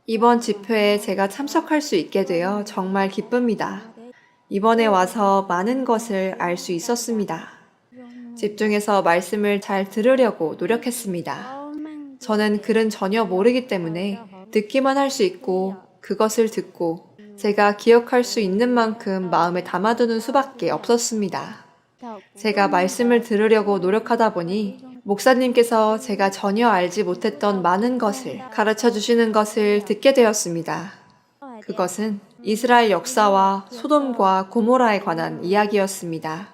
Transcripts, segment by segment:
이번 집회에 제가 참석할 수 있게 되어 정말 기쁩니다. 이번에 와서 많은 것을 알 수 있었습니다. 집중해서 말씀을 잘 들으려고 노력했습니다. 저는 글은 전혀 모르기 때문에 듣기만 할 수 있고 그것을 듣고 제가 기억할 수 있는 만큼 마음에 담아두는 수밖에 없었습니다. 제가 말씀을 들으려고 노력하다 보니 목사님께서 제가 전혀 알지 못했던 많은 것을 가르쳐 주시는 것을 듣게 되었습니다. 그것은 이스라엘 역사와 소돔과 고모라에 관한 이야기였습니다.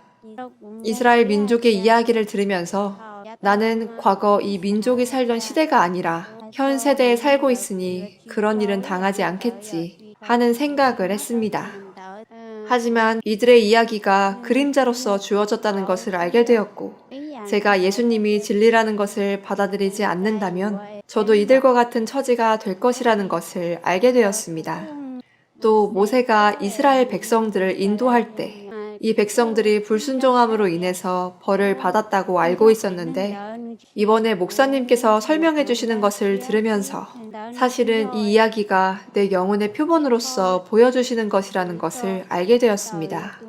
이스라엘 민족의 이야기를 들으면서 나는 과거 이 민족이 살던 시대가 아니라 현 세대에 살고 있으니 그런 일은 당하지 않겠지 하는 생각을 했습니다. 하지만 이들의 이야기가 그림자로서 주어졌다는 것을 알게 되었고, 제가 예수님이 진리라는 것을 받아들이지 않는다면 저도 이들과 같은 처지가 될 것이라는 것을 알게 되었습니다. 또 모세가 이스라엘 백성들을 인도할 때 이 백성들이 불순종함으로 인해서 벌을 받았다고 알고 있었는데, 이번에 목사님께서 설명해 주시는 것을 들으면서 사실은 이 이야기가 내 영혼의 표본으로서 보여주시는 것이라는 것을 알게 되었습니다.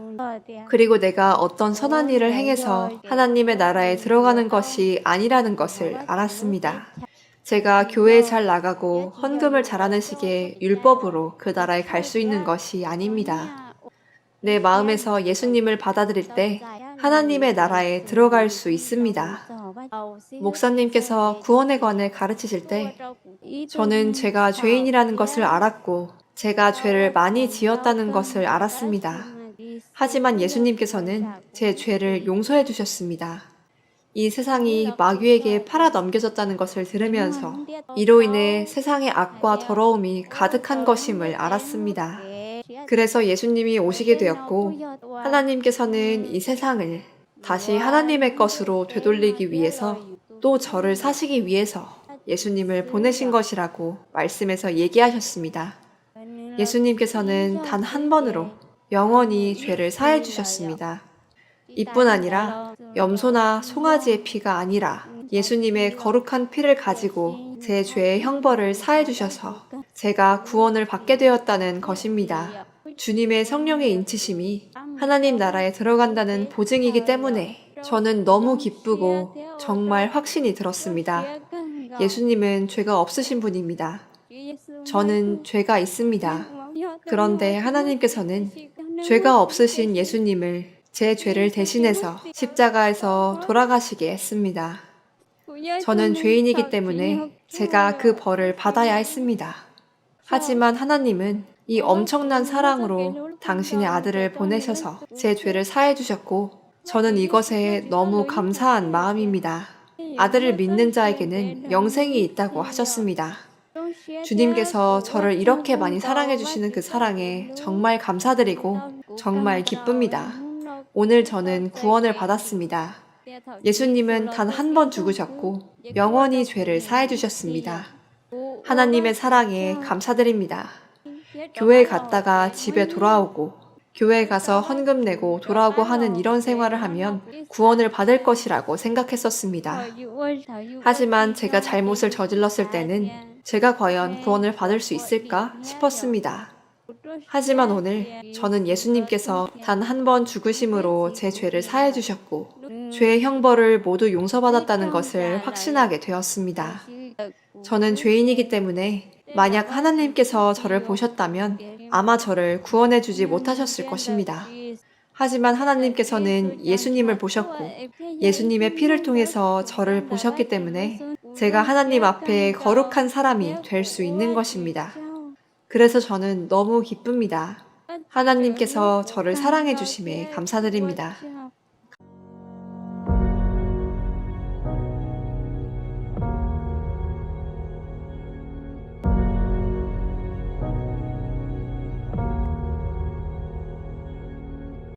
그리고 내가 어떤 선한 일을 행해서 하나님의 나라에 들어가는 것이 아니라는 것을 알았습니다. 제가 교회에 잘 나가고 헌금을 잘하는 식의 율법으로 그 나라에 갈 수 있는 것이 아닙니다. 내 마음에서 예수님을 받아들일 때 하나님의 나라에 들어갈 수 있습니다. 목사님께서 구원에 관해 가르치실 때 저는 제가 죄인이라는 것을 알았고 제가 죄를 많이 지었다는 것을 알았습니다. 하지만 예수님께서는 제 죄를 용서해 주셨습니다. 이 세상이 마귀에게 팔아 넘겨졌다는 것을 들으면서 이로 인해 세상의 악과 더러움이 가득한 것임을 알았습니다. 그래서 예수님이 오시게 되었고 하나님께서는 이 세상을 다시 하나님의 것으로 되돌리기 위해서 또 저를 사시기 위해서 예수님을 보내신 것이라고 말씀에서 얘기하셨습니다. 예수님께서는 단 한 번으로 영원히 죄를 사해 주셨습니다. 이뿐 아니라 염소나 송아지의 피가 아니라 예수님의 거룩한 피를 가지고 제 죄의 형벌을 사해 주셔서 제가 구원을 받게 되었다는 것입니다. 주님의 성령의 인치심이 하나님 나라에 들어간다는 보증이기 때문에 저는 너무 기쁘고 정말 확신이 들었습니다. 예수님은 죄가 없으신 분입니다. 저는 죄가 있습니다. 그런데 하나님께서는 죄가 없으신 예수님을 제 죄를 대신해서 십자가에서 돌아가시게 했습니다. 저는 죄인이기 때문에 제가 그 벌을 받아야 했습니다. 하지만 하나님은 이 엄청난 사랑으로 당신의 아들을 보내셔서 제 죄를 사해 주셨고 저는 이것에 너무 감사한 마음입니다. 아들을 믿는 자에게는 영생이 있다고 하셨습니다. 주님께서 저를 이렇게 많이 사랑해 주시는 그 사랑에 정말 감사드리고 정말 기쁩니다. 오늘 저는 구원을 받았습니다. 예수님은 단 한 번 죽으셨고 영원히 죄를 사해 주셨습니다. 하나님의 사랑에 감사드립니다. 교회에 갔다가 집에 돌아오고 교회에 가서 헌금 내고 돌아오고 하는 이런 생활을 하면 구원을 받을 것이라고 생각했었습니다. 하지만 제가 잘못을 저질렀을 때는 제가 과연 구원을 받을 수 있을까 싶었습니다. 하지만 오늘 저는 예수님께서 단 한 번 죽으심으로 제 죄를 사해 주셨고 죄의 형벌을 모두 용서받았다는 것을 확신하게 되었습니다. 저는 죄인이기 때문에 만약 하나님께서 저를 보셨다면 아마 저를 구원해 주지 못하셨을 것입니다. 하지만 하나님께서는 예수님을 보셨고 예수님의 피를 통해서 저를 보셨기 때문에 제가 하나님 앞에 거룩한 사람이 될 수 있는 것입니다. 그래서 저는 너무 기쁩니다. 하나님께서 저를 사랑해 주심에 감사드립니다.